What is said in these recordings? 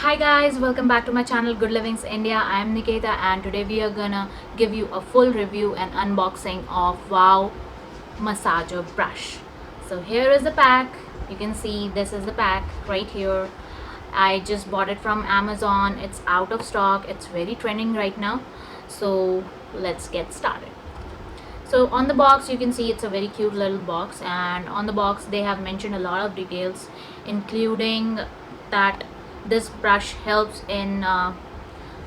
Hi guys, welcome back to my channel Good Livings India. I am Niketa and today we are gonna give you a full review and unboxing of Wow Massager Brush. So here is the pack. You can see this is the pack right here. I just bought it from Amazon. It's out of stock. It's very trending right now. So let's get started. So on the box you can see it's a very cute little box, and on the box they have mentioned a lot of details, including that this brush helps in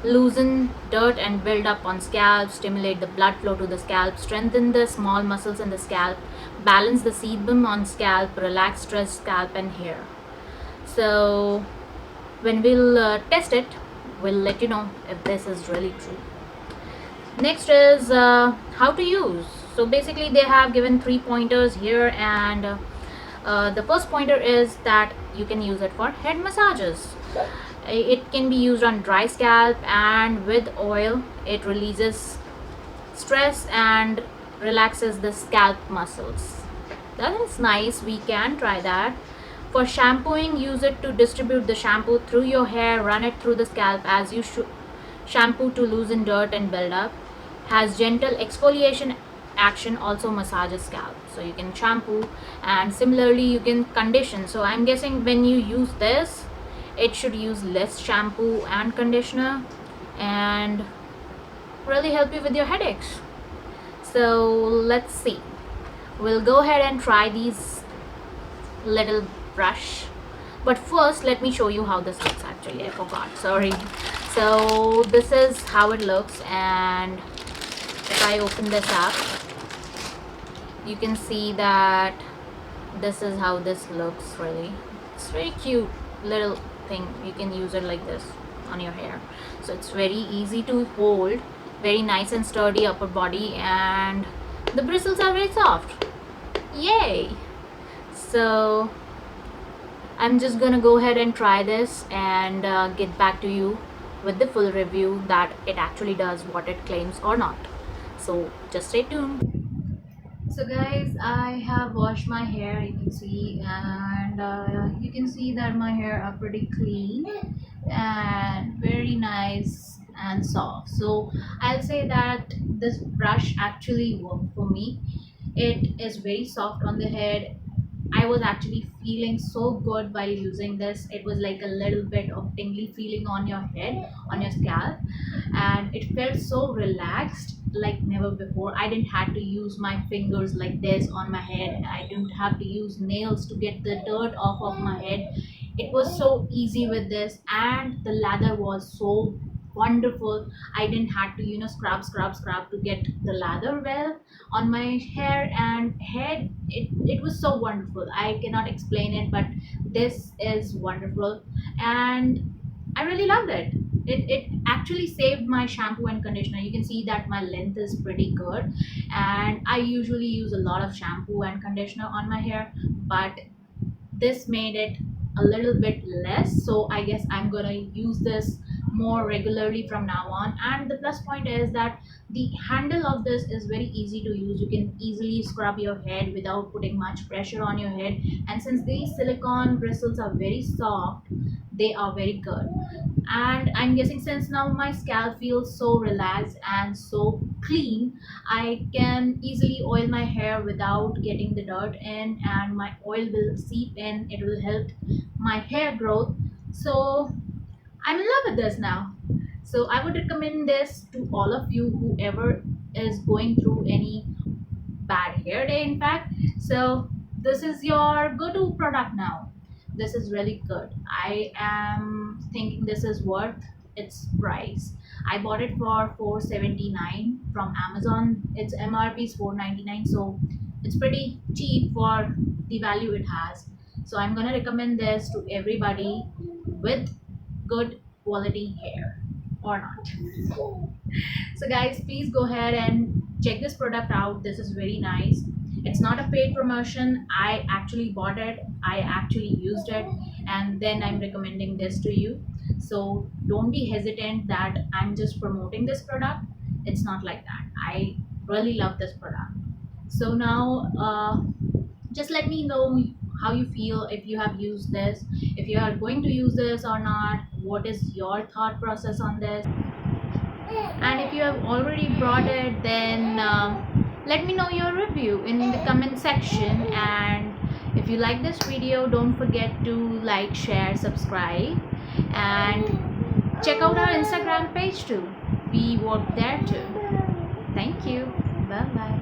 loosen dirt and build up on scalp, stimulate the blood flow to the scalp, strengthen the small muscles in the scalp, balance the sebum on scalp, relax stressed scalp and hair. So when we'll test it, we'll let you know if this is really true. Next is how to use. So basically they have given 3 pointers here, and the first pointer is that you can use it for head massages. It can be used on dry scalp, and with oil it releases stress and relaxes the scalp muscles. That is nice, we can try that. For shampooing, use it to distribute the shampoo through your hair, run it through the scalp as you shampoo to loosen dirt and build up. Has gentle exfoliation action, also massages scalp. So you can shampoo, and similarly you can condition. So I'm guessing when you use this, it should use less shampoo and conditioner and really help you with your headaches. So let's see. We'll go ahead and try these little brush, but first let me show you how this looks. Actually, I forgot, sorry. So this is how it looks, and if I open this up, you can see that this is how this looks. Really, it's very cute little thing. You can use it like this on your hair, so it's very easy to hold, very nice and sturdy upper body, and the bristles are very soft. Yay! So I'm just gonna go ahead and try this and get back to you with the full review that it actually does what it claims or not. So just stay tuned. So guys, I have washed my hair, you can see, and you can see that my hair are pretty clean and very nice and soft. So I'll say that this brush actually worked for me. It is very soft on the head. I was actually feeling so good while using this. It was like a little bit of tingly feeling on your head, on your scalp, and it felt so relaxed like never before. I didn't have to use my fingers like this on my head. I didn't have to use nails to get the dirt off of my head. It was so easy with this, and the lather was so wonderful. I didn't have to scrub to get the lather well on my hair and head. It was so wonderful, I cannot explain it, but this is wonderful, and I really loved it. It actually saved my shampoo and conditioner. You can see that my length is pretty good, and I usually use a lot of shampoo and conditioner on my hair, but this made it a little bit less. So I guess I'm gonna use this more regularly from now on. And the plus point is that the handle of this is very easy to use. You can easily scrub your head without putting much pressure on your head, and since these silicone bristles are very soft, they are very good. And I'm guessing since now my scalp feels so relaxed and so clean, I can easily oil my hair without getting the dirt in, and my oil will seep in. It will help my hair growth. So I'm in love with this now. So I would recommend this to all of you, whoever is going through any bad hair day, in fact. So this is your go-to product now. This is really good. I am thinking this is worth its price. I bought it for 479 from Amazon. Its MRP is 499, so it's pretty cheap for the value it has. So I'm gonna recommend this to everybody with good quality hair or not. So guys, please go ahead and check this product out. This is very nice. It's not a paid promotion. I actually bought it, I actually used it, and then I'm recommending this to you. So don't be hesitant that I'm just promoting this product. It's not like that. I really love this product. So now just let me know how you feel, if you have used this, if you are going to use this or not, what is your thought process on this. And if you have already brought it, then let me know your review in the comment section. And if you like this video, don't forget to like, share, subscribe, and check out our Instagram page too. We work there too. Thank you. Bye bye.